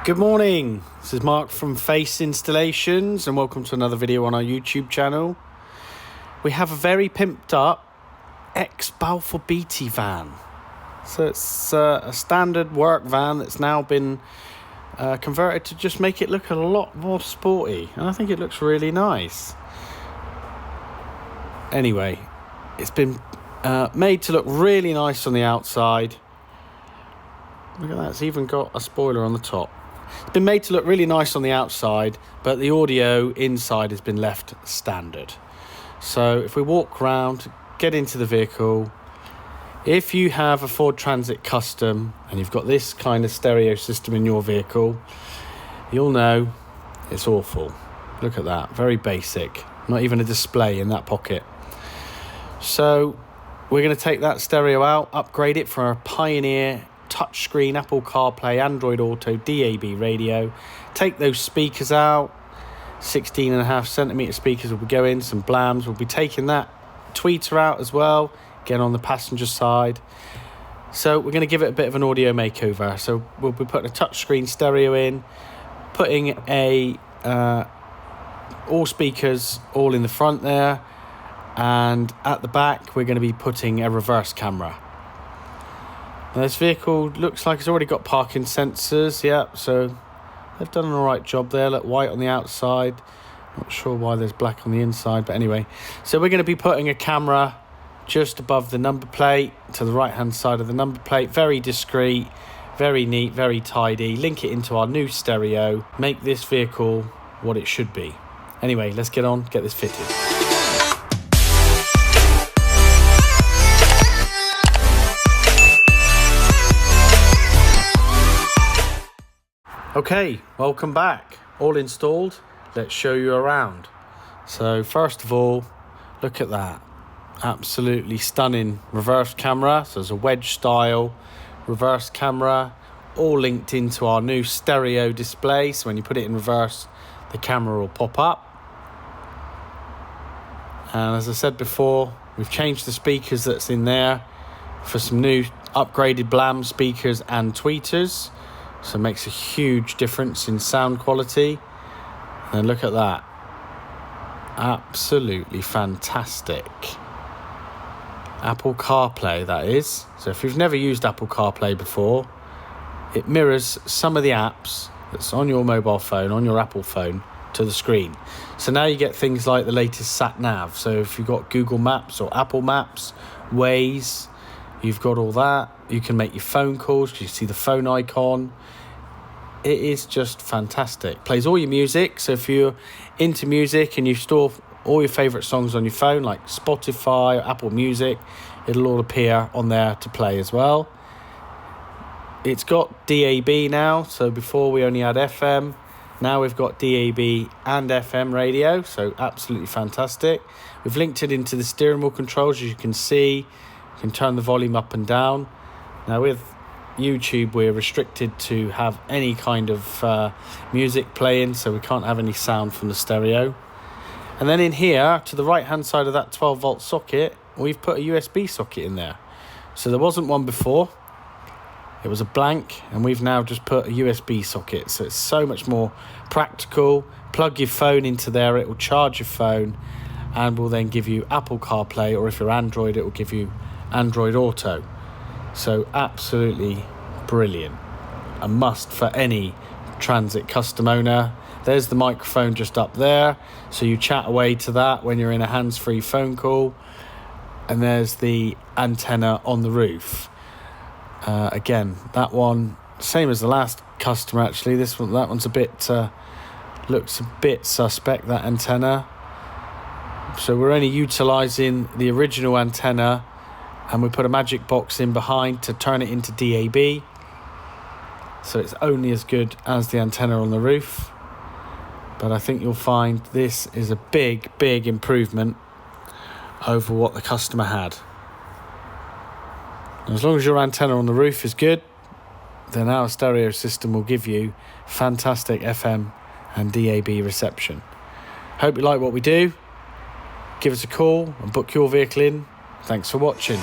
Good morning, this is Mark from Face Installations and welcome to another video on our YouTube channel. We have a very pimped up ex-Balfour Beatty van. So it's a standard work van that's now been converted to just make it look a lot more sporty, and I think it looks really nice. Anyway, it's been made to look really nice on the outside. Look at that, it's even got a spoiler on the top. It's been made to look really nice on the outside, but the audio inside has been left standard. So if we walk around, get into the vehicle, if you have a Ford Transit Custom and you've got this kind of stereo system in your vehicle, you'll know it's awful. Look at that, very basic, not even a display in that pocket. So we're going to take that stereo out, upgrade it for a Pioneer touchscreen Apple CarPlay, Android Auto, DAB radio. Take those speakers out, 16.5cm speakers will be going, some Blams. We'll be taking that tweeter out as well, again on the passenger side. So we're going to give it a bit of an audio makeover. So we'll be putting a touchscreen stereo in, putting a all speakers all in the front there, and at the back we're going to be putting a reverse camera. Now this vehicle looks like it's already got parking sensors, yeah, so they've done an alright job there. Look, white on the outside, not sure why there's black on the inside, but anyway. So we're going to be putting a camera just above the number plate, to the right hand side of the number plate, very discreet, very neat, very tidy. Link it into our new stereo, make this vehicle what it should be. Anyway, let's get on, get this fitted. Okay, welcome back. All installed. Let's show you around. So first of all, look at that. Absolutely stunning reverse camera. So there's a wedge style reverse camera, all linked into our new stereo display. So when you put it in reverse, the camera will pop up. And as I said before, we've changed the speakers that's in there for some new upgraded Blam speakers and tweeters. So it makes a huge difference in sound quality. And look at that. Absolutely fantastic. Apple CarPlay, that is. So if you've never used Apple CarPlay before, it mirrors some of the apps that's on your mobile phone, on your Apple phone, to the screen. So now you get things like the latest sat nav. So if you've got Google Maps or Apple Maps, Waze, you've got all that. You can make your phone calls because you see the phone icon. It is just fantastic. Plays all your music. So if you're into music and you store all your favourite songs on your phone, like Spotify or Apple Music, it'll all appear on there to play as well. It's got DAB now. So before we only had FM. Now we've got DAB and FM radio. So absolutely fantastic. We've linked it into the steering wheel controls. As you can see, you can turn the volume up and down. Now with YouTube, we're restricted to have any kind of music playing, so we can't have any sound from the stereo. And then in here, to the right hand side of that 12 volt socket, we've put a USB socket in there. So there wasn't one before, it was a blank, and we've now just put a USB socket. So it's so much more practical. Plug your phone into there, it will charge your phone and will then give you Apple CarPlay, or if you're Android, it will give you Android Auto. So absolutely brilliant. A must for any Transit Custom owner. There's the microphone just up there. So you chat away to that when you're in a hands-free phone call. And there's the antenna on the roof. Again, that one, same as the last customer actually. That one's a bit, looks a bit suspect, that antenna. So we're only utilising the original antenna, and we put a magic box in behind to turn it into DAB. So it's only as good as the antenna on the roof. But I think you'll find this is a big, big improvement over what the customer had. And as long as your antenna on the roof is good, then our stereo system will give you fantastic FM and DAB reception. Hope you like what we do. Give us a call and book your vehicle in. Thanks for watching.